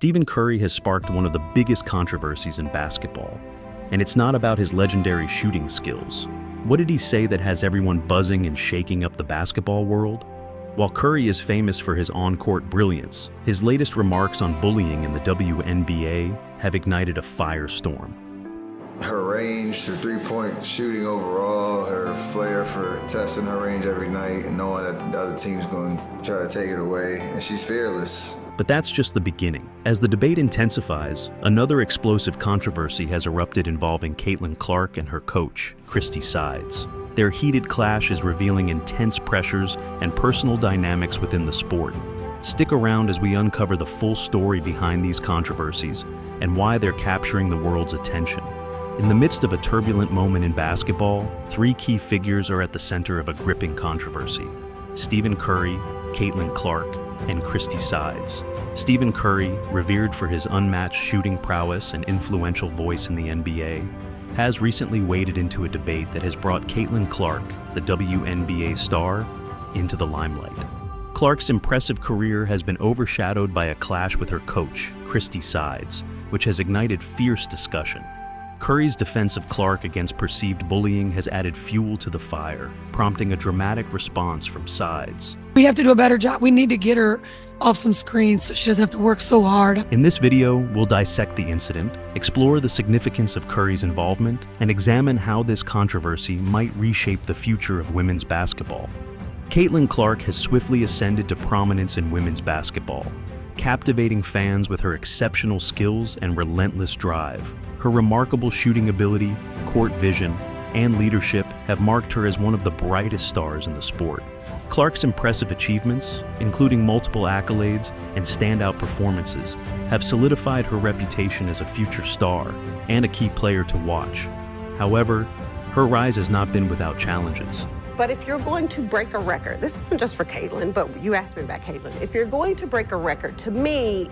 Stephen Curry has sparked one of the biggest controversies in basketball. And it's not about his legendary shooting skills. What did he say that has everyone buzzing and shaking up the basketball world? While Curry is famous for his on-court brilliance, his latest remarks on bullying in the WNBA have ignited a firestorm. Her range, her three-point shooting overall, her flair for testing her range every night and knowing that the other team's going to try to take it away, and she's fearless. But that's just the beginning. As the debate intensifies, another explosive controversy has erupted involving Caitlin Clark and her coach, Christie Sides. Their heated clash is revealing intense pressures and personal dynamics within the sport. Stick around as we uncover the full story behind these controversies and why they're capturing the world's attention. In the midst of a turbulent moment in basketball, three key figures are at the center of a gripping controversy: Stephen Curry, Caitlin Clark, and Christie Sides. Stephen Curry, revered for his unmatched shooting prowess and influential voice in the NBA, has recently waded into a debate that has brought Caitlin Clark, the WNBA star, into the limelight. Clark's impressive career has been overshadowed by a clash with her coach, Christie Sides, which has ignited fierce discussion. Curry's defense of Clark against perceived bullying has added fuel to the fire, prompting a dramatic response from Sides. We have to do a better job. We need to get her off some screens so she doesn't have to work so hard. In this video, we'll dissect the incident, explore the significance of Curry's involvement, and examine how this controversy might reshape the future of women's basketball. Caitlin Clark has swiftly ascended to prominence in women's basketball, captivating fans with her exceptional skills and relentless drive. Her remarkable shooting ability, court vision, and leadership have marked her as one of the brightest stars in the sport. Clark's impressive achievements, including multiple accolades and standout performances, have solidified her reputation as a future star and a key player to watch. However, her rise has not been without challenges. But if you're going to break a record, this isn't just for Caitlin, but you asked me about Caitlin. If you're going to break a record, to me,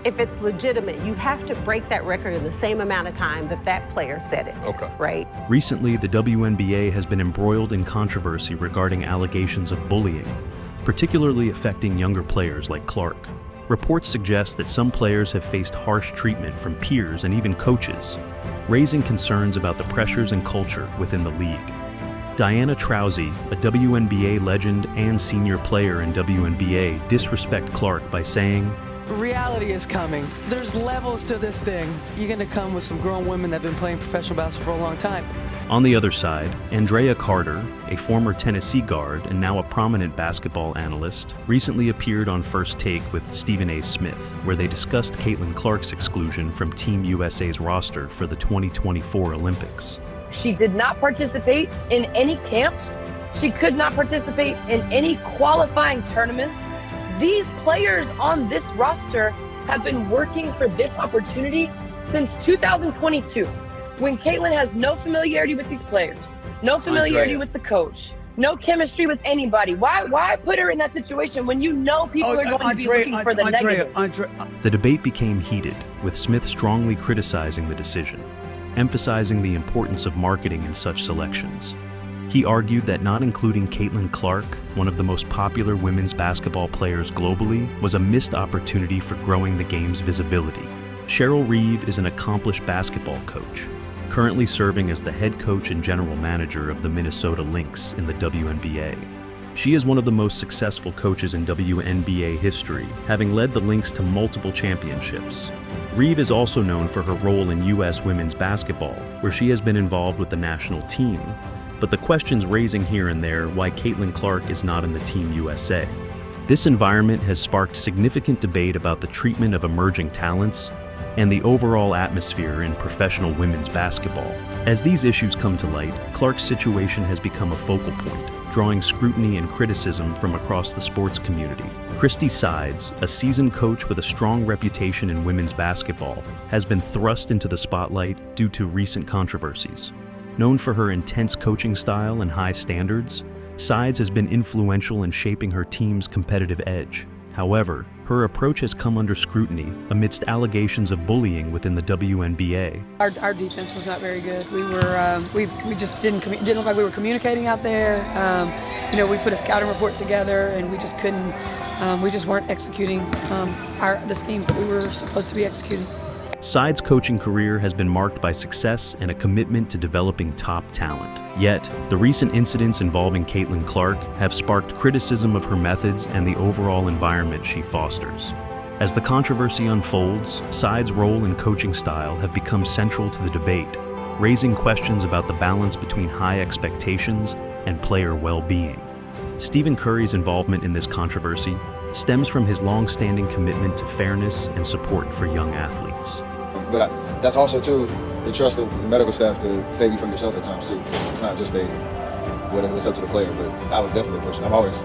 if it's legitimate, you have to break that record in the same amount of time that that player set it. Okay. Right? Recently, the WNBA has been embroiled in controversy regarding allegations of bullying, particularly affecting younger players like Clark. Reports suggest that some players have faced harsh treatment from peers and even coaches, raising concerns about the pressures and culture within the league. Diana Taurasi, a WNBA legend and senior player in WNBA, disrespected Clark by saying, "Reality is coming. There's levels to this thing. You're going to come with some grown women that have been playing professional basketball for a long time." On the other side, Andrea Carter, a former Tennessee guard and now a prominent basketball analyst, recently appeared on First Take with Stephen A. Smith, where they discussed Caitlin Clark's exclusion from Team USA's roster for the 2024 Olympics. She did not participate in any camps. She could not participate in any qualifying tournaments. These players on this roster have been working for this opportunity since 2022, when Caitlin has no familiarity with these players, no familiarity with the coach, no chemistry with anybody. Why put her in that situation when you know people are going to be looking for the negative? The debate became heated, with Smith strongly criticizing the decision, emphasizing the importance of marketing in such selections. He argued that not including Caitlin Clark, one of the most popular women's basketball players globally, was a missed opportunity for growing the game's visibility. Cheryl Reeve is an accomplished basketball coach, currently serving as the head coach and general manager of the Minnesota Lynx in the WNBA. She is one of the most successful coaches in WNBA history, having led the Lynx to multiple championships. Reeve is also known for her role in U.S. women's basketball, where she has been involved with the national team. But the questions raising here and there why Caitlin Clark is not in the Team USA. This environment has sparked significant debate about the treatment of emerging talents and the overall atmosphere in professional women's basketball. As these issues come to light, Clark's situation has become a focal point, drawing scrutiny and criticism from across the sports community. Christie Sides, a seasoned coach with a strong reputation in women's basketball, has been thrust into the spotlight due to recent controversies. Known for her intense coaching style and high standards, Sides has been influential in shaping her team's competitive edge. However, her approach has come under scrutiny amidst allegations of bullying within the WNBA. Our defense was not very good. We just didn't look like we were communicating out there. We put a scouting report together and we just couldn't. We just weren't executing the schemes that we were supposed to be executing. Sides' coaching career has been marked by success and a commitment to developing top talent. Yet, the recent incidents involving Caitlin Clark have sparked criticism of her methods and the overall environment she fosters. As the controversy unfolds, Sides' role and coaching style have become central to the debate, raising questions about the balance between high expectations and player well-being. Stephen Curry's involvement in this controversy stems from his long-standing commitment to fairness and support for young athletes. But that's also, too, the trust of the medical staff to save you from yourself at times, too. It's not just whatever, it's up to the player, but I would definitely push it. I'm always.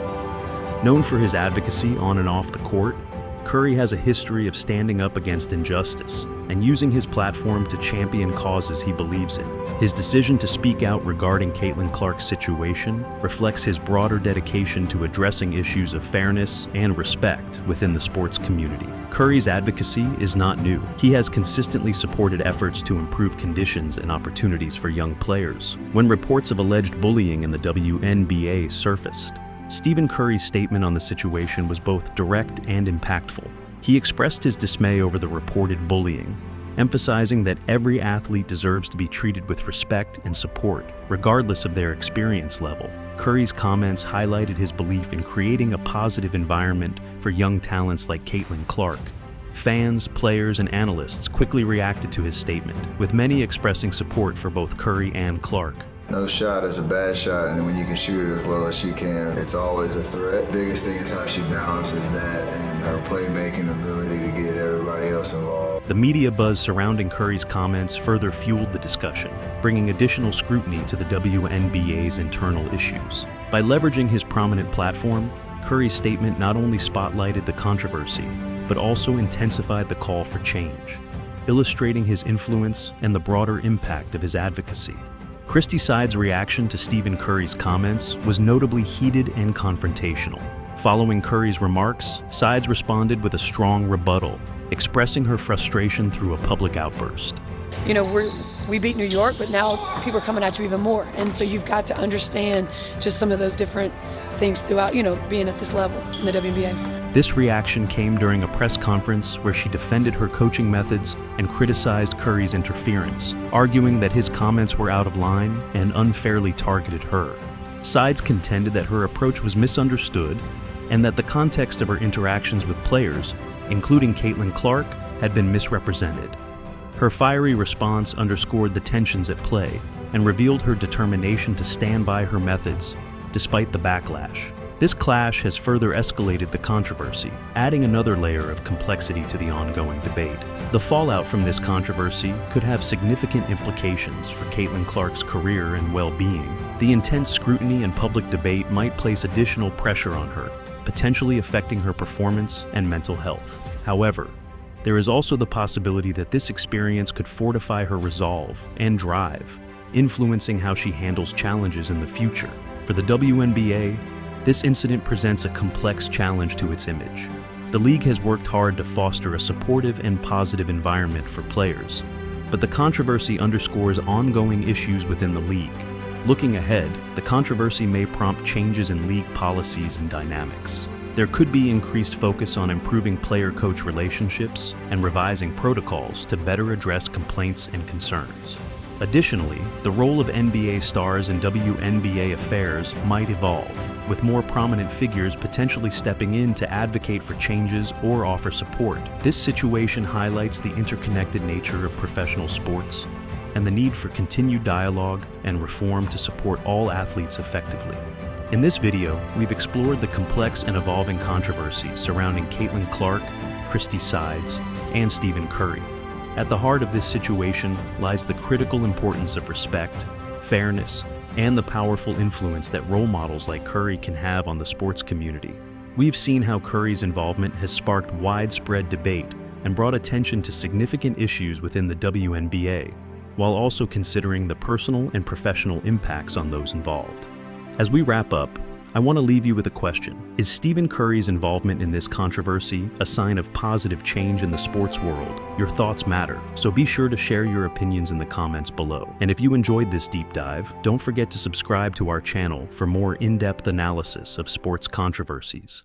Known for his advocacy on and off the court, Curry has a history of standing up against injustice and using his platform to champion causes he believes in. His decision to speak out regarding Caitlin Clark's situation reflects his broader dedication to addressing issues of fairness and respect within the sports community. Curry's advocacy is not new. He has consistently supported efforts to improve conditions and opportunities for young players. When reports of alleged bullying in the WNBA surfaced, Stephen Curry's statement on the situation was both direct and impactful. He expressed his dismay over the reported bullying, emphasizing that every athlete deserves to be treated with respect and support, regardless of their experience level. Curry's comments highlighted his belief in creating a positive environment for young talents like Caitlin Clark. Fans, players, and analysts quickly reacted to his statement, with many expressing support for both Curry and Clark. No shot is a bad shot, and when you can shoot it as well as she can, it's always a threat. Biggest thing is how she balances that and her playmaking ability to get everybody else involved. The media buzz surrounding Curry's comments further fueled the discussion, bringing additional scrutiny to the WNBA's internal issues. By leveraging his prominent platform, Curry's statement not only spotlighted the controversy, but also intensified the call for change, illustrating his influence and the broader impact of his advocacy. Christie Sides' reaction to Stephen Curry's comments was notably heated and confrontational. Following Curry's remarks, Sides responded with a strong rebuttal, expressing her frustration through a public outburst. We beat New York, but now people are coming at you even more. And so you've got to understand just some of those different things throughout, being at this level in the WNBA. This reaction came during a press conference where she defended her coaching methods and criticized Curry's interference, arguing that his comments were out of line and unfairly targeted her. Sides contended that her approach was misunderstood and that the context of her interactions with players, including Caitlin Clark, had been misrepresented. Her fiery response underscored the tensions at play and revealed her determination to stand by her methods despite the backlash. This clash has further escalated the controversy, adding another layer of complexity to the ongoing debate. The fallout from this controversy could have significant implications for Caitlin Clark's career and well-being. The intense scrutiny and public debate might place additional pressure on her, potentially affecting her performance and mental health. However, there is also the possibility that this experience could fortify her resolve and drive, influencing how she handles challenges in the future. For the WNBA, this incident presents a complex challenge to its image. The league has worked hard to foster a supportive and positive environment for players, but the controversy underscores ongoing issues within the league. Looking ahead, the controversy may prompt changes in league policies and dynamics. There could be increased focus on improving player-coach relationships and revising protocols to better address complaints and concerns. Additionally, the role of NBA stars in WNBA affairs might evolve, with more prominent figures potentially stepping in to advocate for changes or offer support. This situation highlights the interconnected nature of professional sports and the need for continued dialogue and reform to support all athletes effectively. In this video, we've explored the complex and evolving controversies surrounding Caitlin Clark, Christie Sides, and Stephen Curry. At the heart of this situation lies the critical importance of respect, fairness, and the powerful influence that role models like Curry can have on the sports community. We've seen how Curry's involvement has sparked widespread debate and brought attention to significant issues within the WNBA, while also considering the personal and professional impacts on those involved. As we wrap up, I want to leave you with a question. Is Stephen Curry's involvement in this controversy a sign of positive change in the sports world? Your thoughts matter, so be sure to share your opinions in the comments below. And if you enjoyed this deep dive, don't forget to subscribe to our channel for more in-depth analysis of sports controversies.